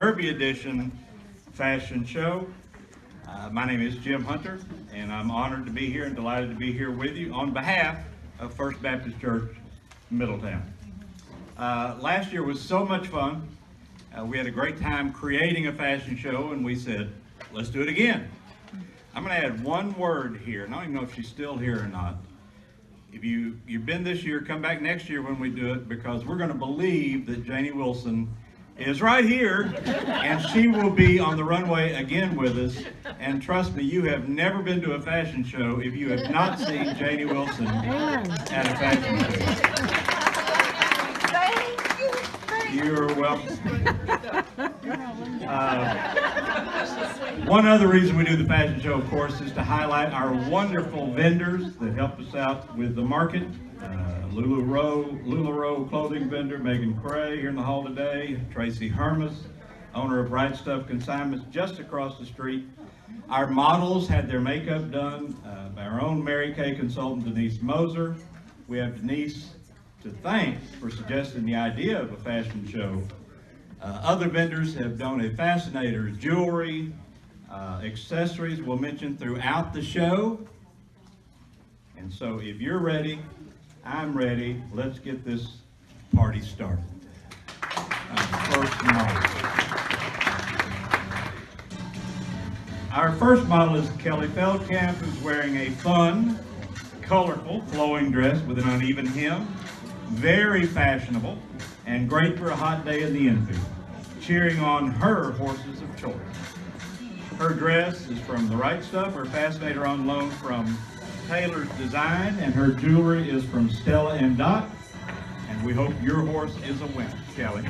Derby Edition fashion show. My name is Jim Hunter, and I'm honored to be here and delighted to be here with you on behalf of First Baptist Church, Middletown. Last year was so much fun. We had a great time creating a fashion show, and we said, let's do it again. I'm going to add one word here, and I don't even know if she's still here or not. If you've been this year, come back next year when we do it, because we're going to believe that Janie Wilson is right here, and she will be on the runway again with us. And trust me, you have never been to a fashion show if you have not seen Janie Wilson at a fashion show. You're welcome. One other reason we do the fashion show, of course, is to highlight our wonderful vendors that help us out with the market. LuLaRoe clothing vendor Megan Cray here in the hall today. Tracy Hermes, owner of Right Stuff Consignments just across the street. Our models had their makeup done by our own Mary Kay consultant Denise Moser. We have Denise to thank for suggesting the idea of a fashion show. Other vendors have donated fascinators, jewelry, accessories we'll mention throughout the show. And so if you're ready, I'm ready. Let's get this party started. Our first model is Kelly Feldkamp, who's wearing a fun, colorful, flowing dress with an uneven hem. Very fashionable and great for a hot day in the infield, cheering on her horses of choice. Her dress is from the Right Stuff, her fascinator on loan from Taylor's Design, and her jewelry is from Stella and Dot. And we hope your horse is a winner, Kelly.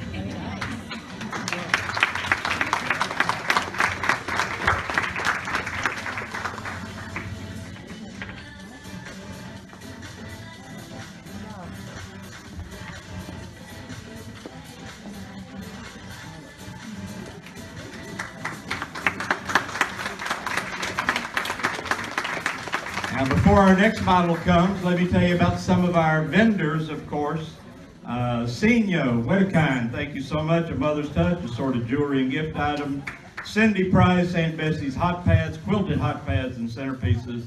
Now, before our next model comes, let me tell you about some of our vendors, of course. Senio Whittakind, thank you so much. A Mother's Touch, assorted jewelry and gift items. Cindy Price, St. Bessie's hot pads, quilted hot pads and centerpieces.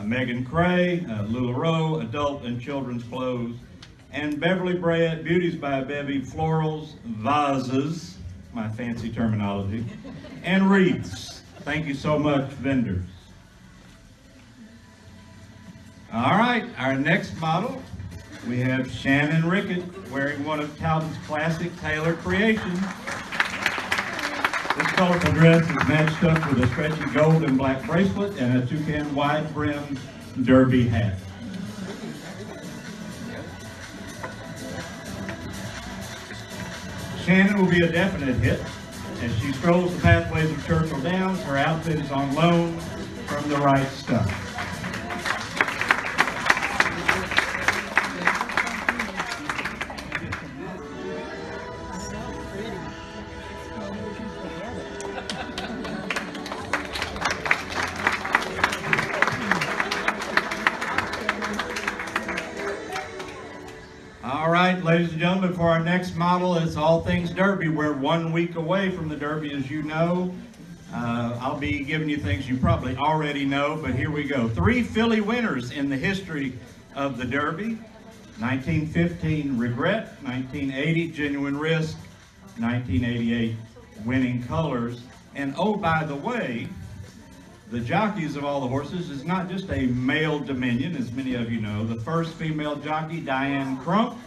Megan Cray, LuLaRoe, adult and children's clothes. And Beverly Brad, Beauties by Bevy, florals, vases, my fancy terminology, and wreaths. Thank you so much, vendors. All right, our next model, we have Shannon Rickett wearing one of Talbot's classic Taylor creations. This colorful dress is matched up with a stretchy gold and black bracelet and a toucan wide brimmed derby hat. Shannon will be a definite hit. As she strolls the pathways of Churchill Downs, her outfit is on loan from the Right Stuff. All right, ladies and gentlemen, for our next model, it's all things Derby. We're 1 week away from the Derby, as you know. I'll be giving you things you probably already know, but here we go. 3 filly winners in the history of the Derby. 1915, Regret. 1980, Genuine Risk. 1988, Winning Colors. And oh, by the way, the jockeys of all the horses is not just a male dominion, as many of you know. The first female jockey, Diane Crump,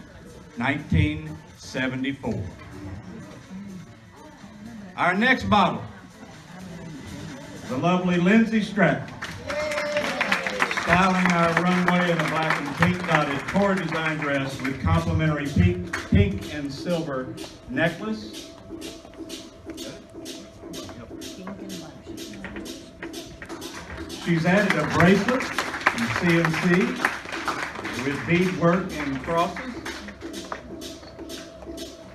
1974. Our next model, the lovely Lindsay Stratton, styling our runway in a black and pink dotted core design dress with complimentary pink and silver necklace. She's added a bracelet in CNC with beadwork and crosses.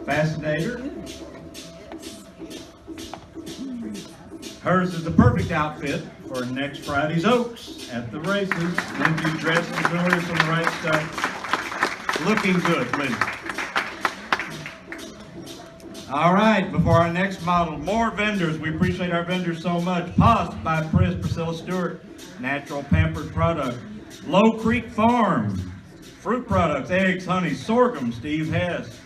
Fascinator. Hers is the perfect outfit for next Friday's Oaks at the races. Lindsay's dress and jewelry from the Right Stuff. Looking good, Lindsay. All right, before our next model, more vendors. We appreciate our vendors so much. Pos by Priscilla Stewart, natural pampered product. Low Creek Farm, fruit products, eggs, honey, sorghum, Steve Hess.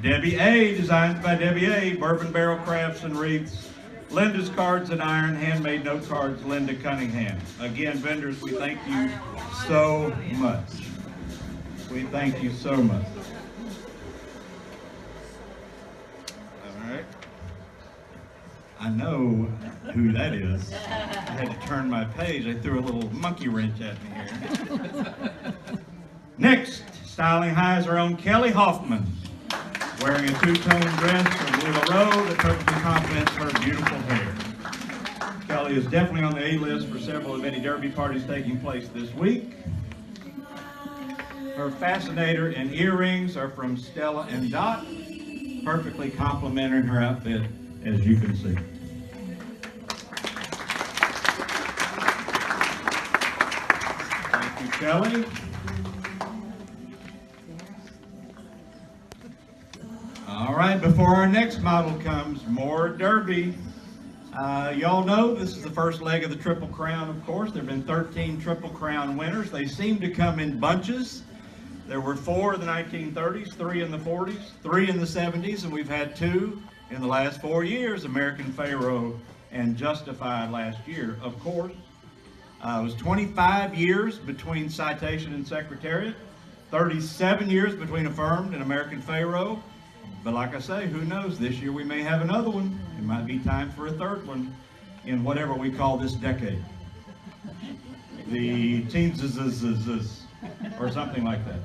Debbie A, designs by Debbie A, bourbon barrel crafts and wreaths. Linda's Cards and Iron, handmade note cards, Linda Cunningham. Again, vendors, we thank you so much. We thank you so much. All right. I know who that is. I had to turn my page. They threw a little monkey wrench at me here. Next, styling high is our own Kelly Hoffman, wearing a two-tone dress from Lula Rowe that perfectly complements her beautiful hair. Kelly is definitely on the A-list for several of the many derby parties taking place this week. Her fascinator and earrings are from Stella and Dot, perfectly complementing her outfit, as you can see. Thank you, Kelly. All right, before our next model comes, more derby. Y'all know this is the first leg of the Triple Crown, of course. There have been 13 Triple Crown winners. They seem to come in bunches. There were 4 in the 1930s, 3 in the 40s, 3 in the 70s, and we've had 2 in the last 4 years, American Pharaoh and Justified last year, of course. It was 25 years between Citation and Secretariat, 37 years between Affirmed and American Pharaoh. But like I say, who knows? This year we may have another one. It might be time for a third one in whatever we call this decade. The teens or something like that.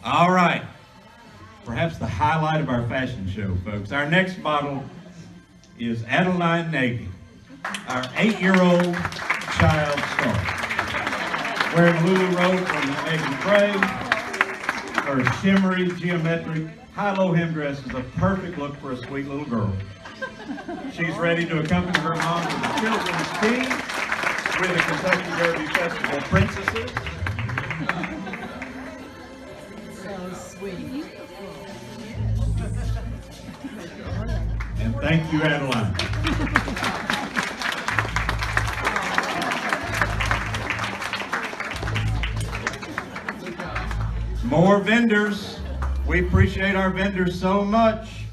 All right. Perhaps the highlight of our fashion show, folks. Our next model is Adeline Nagy, our 8-year-old child star. Wearing Lulu Rowe from Megan Frey. Her shimmery, geometric, high-low hem dress is a perfect look for a sweet little girl. She's ready to accompany her mom to the children's team with the Kentucky Derby Festival princesses. So sweet. And thank you, Adeline. More vendors. We appreciate our vendors so much.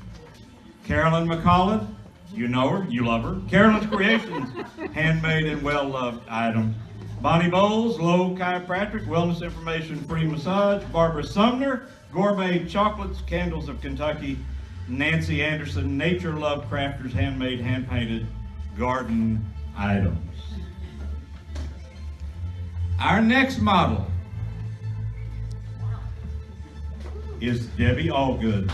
Carolyn McCullough, you know her, you love her. Carolyn's Creations, handmade and well-loved item. Bonnie Bowles, Low Chiropractic, Wellness Information, Free Massage. Barbara Sumner, Gourmet Chocolates, Candles of Kentucky. Nancy Anderson, Nature Love Crafters, handmade, hand-painted garden items. Our next model is Debbie Allgood.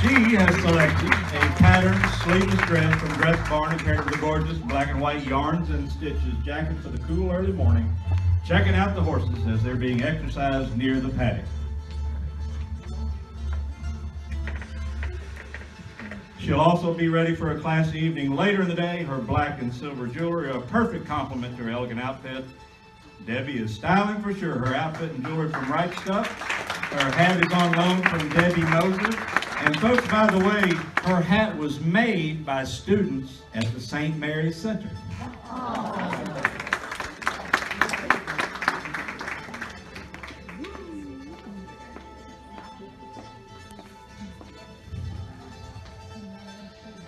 She has selected a patterned sleeveless dress from Dress Barn and paired with the gorgeous black and white yarns and stitches jacket for the cool early morning, checking out the horses as they're being exercised near the paddock. She'll also be ready for a classy evening later in the day. Her black and silver jewelry are a perfect complement to her elegant outfit. Debbie is styling for sure. Her outfit and jewelry from Right Stuff. Her hat is on loan from Debbie Moser. And folks, by the way, her hat was made by students at the St. Mary's Center.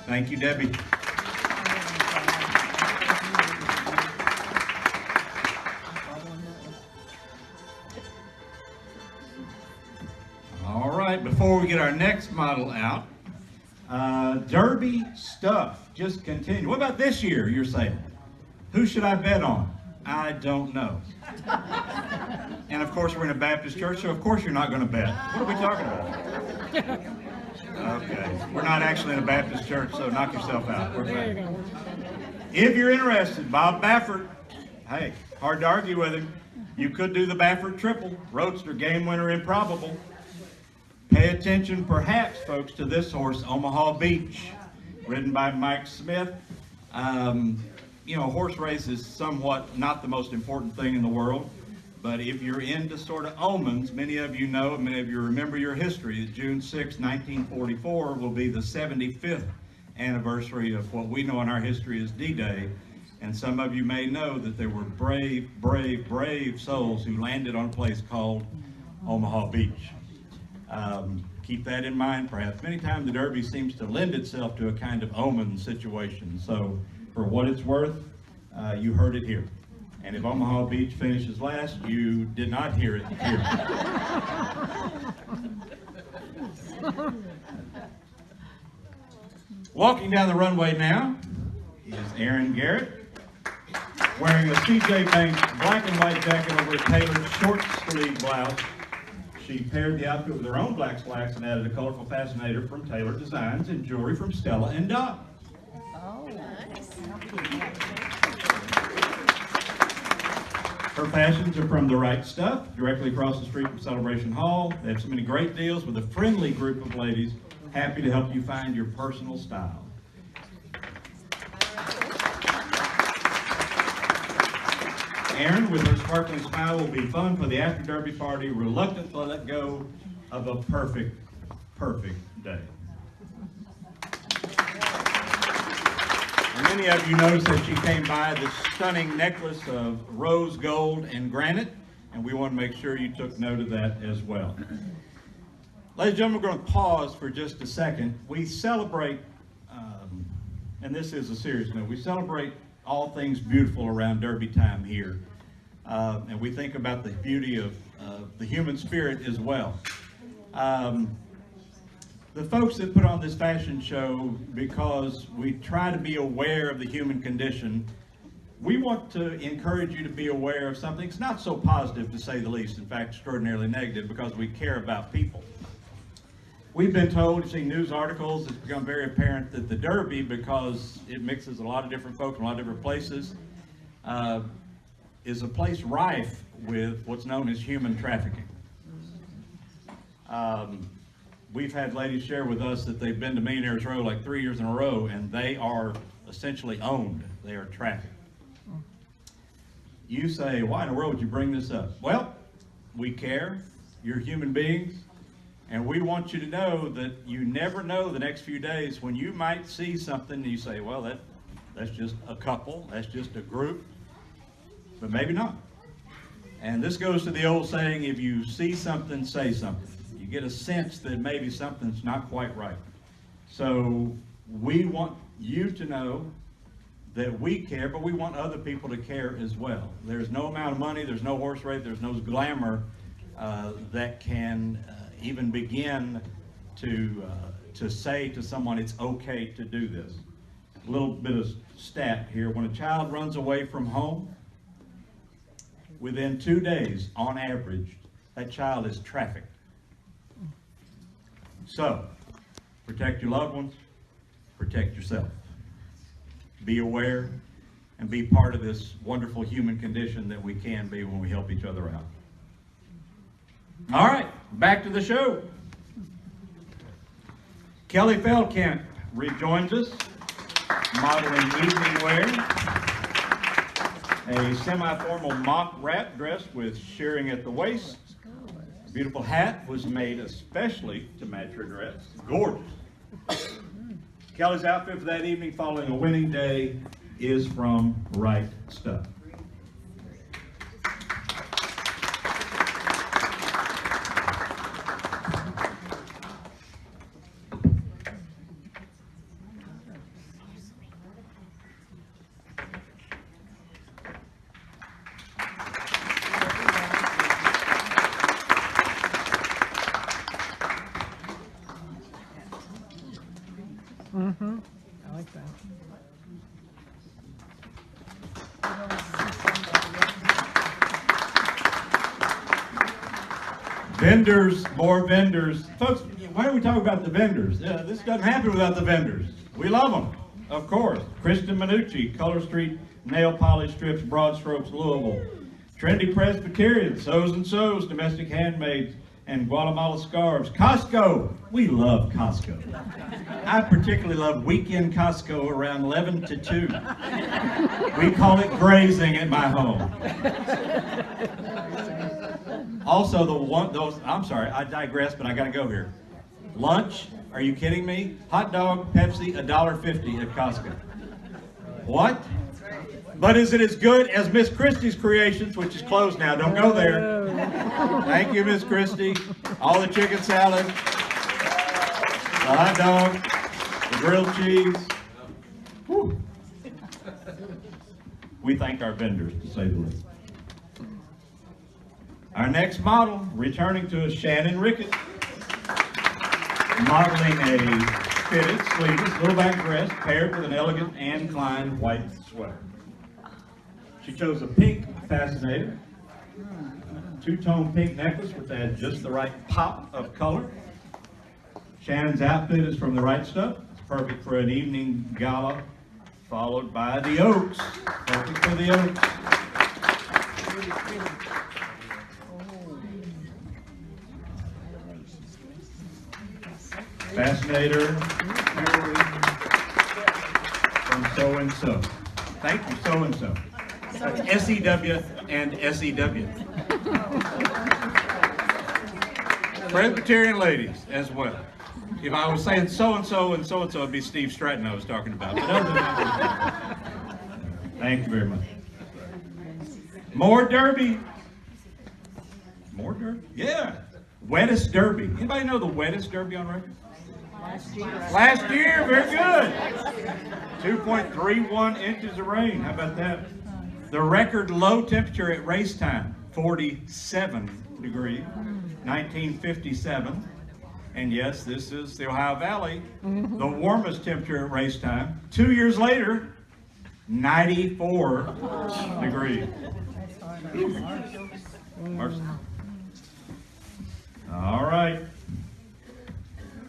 Thank you, Debbie. All right, before we get our next model out, Derby stuff just continue. What about this year, you're saying? Who should I bet on? I don't know. And of course, we're in a Baptist church, so of course you're not going to bet. What are we talking about? Okay, we're not actually in a Baptist church, so knock yourself out. We're back. If you're interested, Bob Baffert, hey, hard to argue with him. You could do the Baffert triple, Roadster, game winner, improbable. Pay attention, perhaps, folks, to this horse, Omaha Beach, ridden by Mike Smith. You know, a horse race is somewhat not the most important thing in the world, But if you're into sort of omens, many of you know, many of you remember your history, that June 6, 1944 will be the 75th anniversary of what we know in our history as D-Day. And some of you may know that there were brave, brave, brave souls who landed on a place called Omaha Beach. Keep that in mind, perhaps. Many times the Derby seems to lend itself to a kind of omen situation. So for what it's worth, you heard it here. And if Omaha Beach finishes last, you did not hear it here. Walking down the runway now is Erin Garrett, wearing a C.J. Banks black and white jacket over a tailored short sleeve blouse. She paired the outfit with her own black slacks and added a colorful fascinator from Tailored Designs and jewelry from Stella and Dot. Oh, nice. Her fashions are from The Right Stuff, directly across the street from Celebration Hall. They have so many great deals with a friendly group of ladies happy to help you find your personal style. Erin, with her sparkling smile, will be fun for the after Derby party, reluctant to let go of a perfect, perfect day. And many of you noticed that she came by this stunning necklace of rose gold and granite, and we want to make sure you took note of that as well. Ladies and gentlemen, we're going to pause for just a second. We celebrate, and this is a serious note, we celebrate all things beautiful around Derby time here. And we think about the beauty of the human spirit as well. The folks that put on this fashion show, because we try to be aware of the human condition, we want to encourage you to be aware of something. It's not so positive, to say the least, in fact extraordinarily negative, because we care about people. We've been told, you've seen news articles, it's become very apparent that the Derby, because it mixes a lot of different folks from a lot of different places, is a place rife with what's known as human trafficking. We've had ladies share with us that they've been to Millionaires Row like 3 years in a row, and they are essentially owned. They are trafficked. You say, why in the world would you bring this up? Well, we care. You're human beings. And we want you to know that you never know the next few days when you might see something and you say, well, that's just a couple, that's just a group, but maybe not. And this goes to the old saying, if you see something, say something. You get a sense that maybe something's not quite right. So we want you to know that we care, but we want other people to care as well. There's no amount of money, there's no horse race, there's no glamour that can even begin to say to someone it's okay to do this. A little bit of stat here. When a child runs away from home, within 2 days, on average, that child is trafficked. So, protect your loved ones, protect yourself. Be aware and be part of this wonderful human condition that we can be when we help each other out. All right, back to the show. Kelly Feldkamp rejoins us, modeling evening wear, a semi-formal mock wrap dress with shirring at the waist. A beautiful hat was made especially to match her dress. Gorgeous. Kelly's outfit for that evening following a winning day is from Right Stuff. I like that. Vendors, more vendors. Folks, why don't we talk about the vendors? This doesn't happen without the vendors. We love them, of course. Kristen Minucci, Color Street Nail Polish Strips, Broad Strokes, Louisville. Trendy Presbyterian, Sews and Sews, Domestic Handmaids, and Guatemala Scarves. Costco, we love Costco. I particularly love weekend Costco around 11 to 2. We call it grazing at my home. Also, I'm sorry, I digress, but I gotta go here. Lunch, are you kidding me? Hot dog, Pepsi, $1.50 at Costco. What? But is it as good as Miss Christie's Creations, which is closed now? Don't go there. Thank you, Miss Christie. All the chicken salad, the hot dog, the grilled cheese. Whew. We thank our vendors, to say the least. Our next model, returning to us, Shannon Ricketts, modeling a fitted, sleeveless, little-back dress paired with an elegant Anne Klein white sweater. She chose a pink fascinator, two-tone pink necklace, which adds just the right pop of color. Shannon's outfit is from the right stuff. It's perfect for an evening gala, followed by the Oaks. Perfect for the Oaks. Fascinator from so-and-so. Thank you, so-and-so. That's S-E-W and S-E-W. Presbyterian ladies as well. If I was saying so-and-so and so-and-so, it'd be Steve Stratton I was talking about. But other than that, thank you very much. More Derby. More Derby? Yeah. Wettest Derby. Anybody know the wettest Derby on record? Last year, very good. 2.31 inches of rain. How about that? The record low temperature at race time, 47 degrees, 1957. And yes, this is the Ohio Valley. The warmest temperature at race time. 2 years later, 94 degrees. Mercy. All right.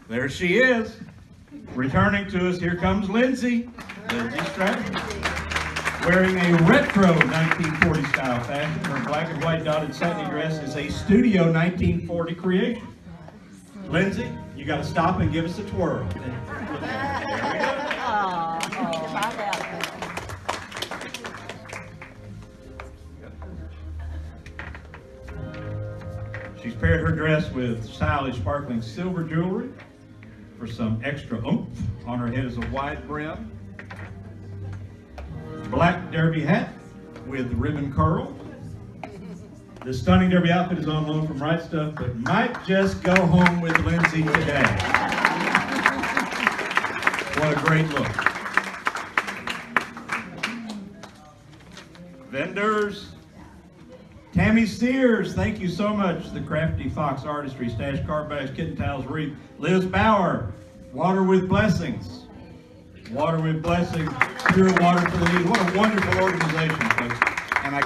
There she is. Returning to us, here comes Lindsay Stratton. Wearing a retro 1940 style fashion. Her black and white dotted satiny dress is a studio 1940 creation. Lindsay, you got to stop and give us a twirl. There we go. She's paired her dress with stylish, sparkling silver jewelry for some extra oomph. On her head is a wide brim. Black derby hat with ribbon curl. This stunning derby outfit is on loan from Right Stuff, but might just go home with Lindsay today. What a great look. Vendors. Tammy Sears, thank you so much. The Crafty Fox Artistry, Stash Car Bags, Kitten Towels, Wreath. Liz Bauer, Water with Blessings. Water with Blessings, pure water for the need. What a wonderful organization, folks. And I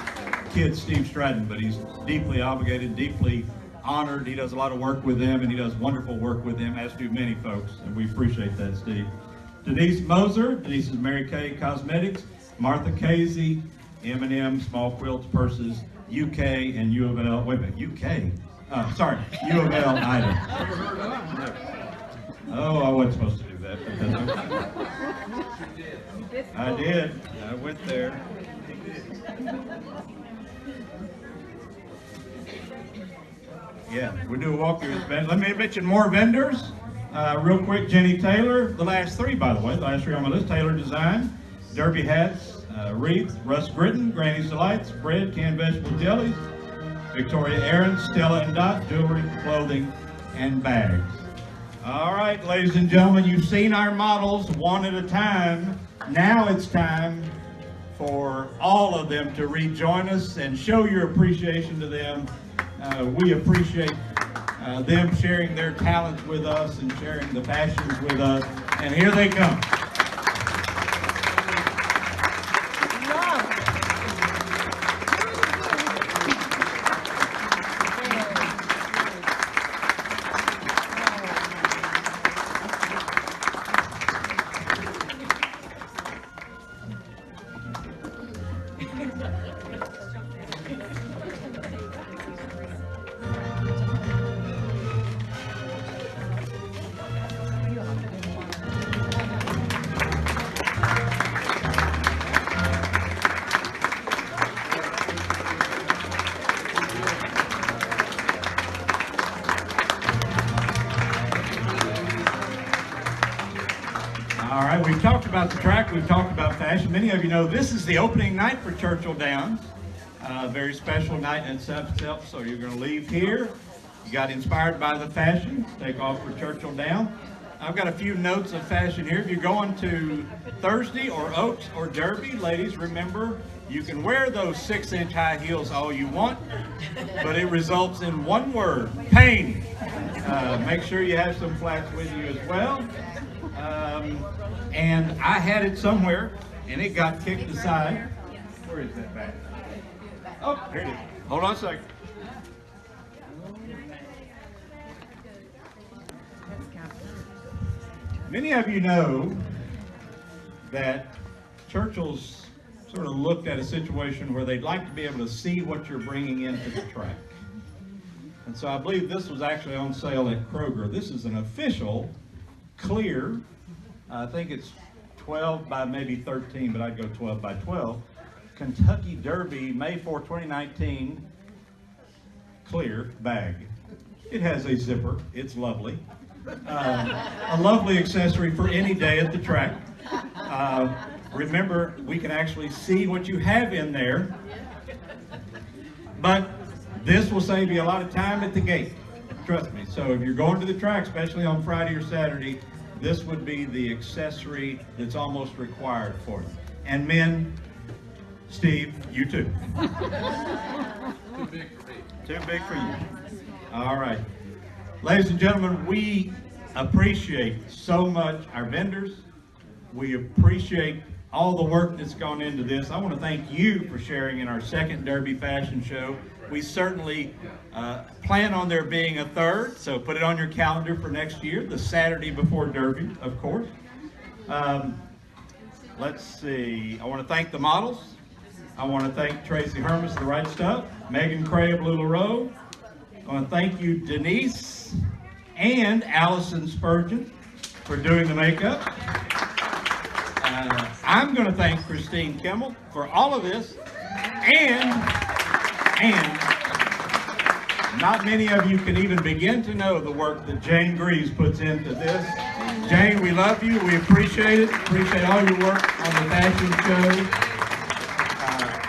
kid Steve Stratton, but he's deeply obligated, deeply honored. He does a lot of work with them, and he does wonderful work with them, as do many folks, and we appreciate that, Steve. Denise Moser, Denise is Mary Kay Cosmetics. Martha Casey, M&M, Small Quilts, Purses, UK, and U of L, wait a minute, UK? Sorry, U of L item. Oh, I wasn't supposed to do that. I did. I went there. Yeah, we do a walkthrough. Let me mention more vendors. Real quick, Jenny Taylor, the last three, by the way, the last three on my list. Taylor Design, derby hats, Wreath, Russ Gritton, Granny's Delights, bread, canned vegetable jellies, Victoria Aaron, Stella and Dot, jewelry, clothing, and bags. All right, ladies and gentlemen, you've seen our models one at a time. Now it's time for all of them to rejoin us and show your appreciation to them. We appreciate them sharing their talents with us and sharing the passions with us. And here they come. All right, we've talked about the track, we've talked about fashion. Many of you know this is the opening night for Churchill Downs. Very special night in itself, so you're going to leave here. You got inspired by the fashion, take off for Churchill Downs. I've got a few notes of fashion here. If you're going to Thursday or Oaks or Derby, ladies, remember, you can wear those 6-inch high heels all you want, but it results in one word, pain. Make sure you have some flats with you as well. And I had it somewhere, and it got kicked aside. Where is that bag? Oh, here it is. Hold on a second. Many of you know that Churchill's sort of looked at a situation where they'd like to be able to see what you're bringing into the track. And so I believe this was actually on sale at Kroger. This is an official, clear, I think it's 12 by maybe 13, but I'd go 12 by 12, Kentucky Derby, May 4, 2019, clear bag. It has a zipper. It's lovely. A lovely accessory for any day at the track. Remember, we can actually see what you have in there, but this will save you a lot of time at the gate. Trust me. So if you're going to the track, especially on Friday or Saturday, this would be the accessory that's almost required for you. And men, Steve, you too. Too big for me. Too big for you. All right. Ladies and gentlemen, we appreciate so much our vendors. We appreciate all the work that's gone into this. I want to thank you for sharing in our second Derby Fashion Show. We certainly plan on there being a third, so put it on your calendar for next year, the Saturday before Derby, of course. Let's see. I want to thank the models. I want to thank Tracy Hermes, The Right Stuff, Megan Cray of LuLaRoe. I want to thank you, Denise and Allison Spurgeon, for doing the makeup. I'm going to thank Christine Kimmel for all of this, and not many of you can even begin to know the work that Jane Greaves puts into this. Jane, we love you. We appreciate it. Appreciate all your work on the fashion show.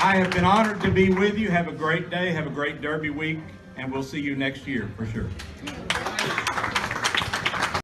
I have been honored to be with you. Have a great day. Have a great Derby week. And we'll see you next year for sure.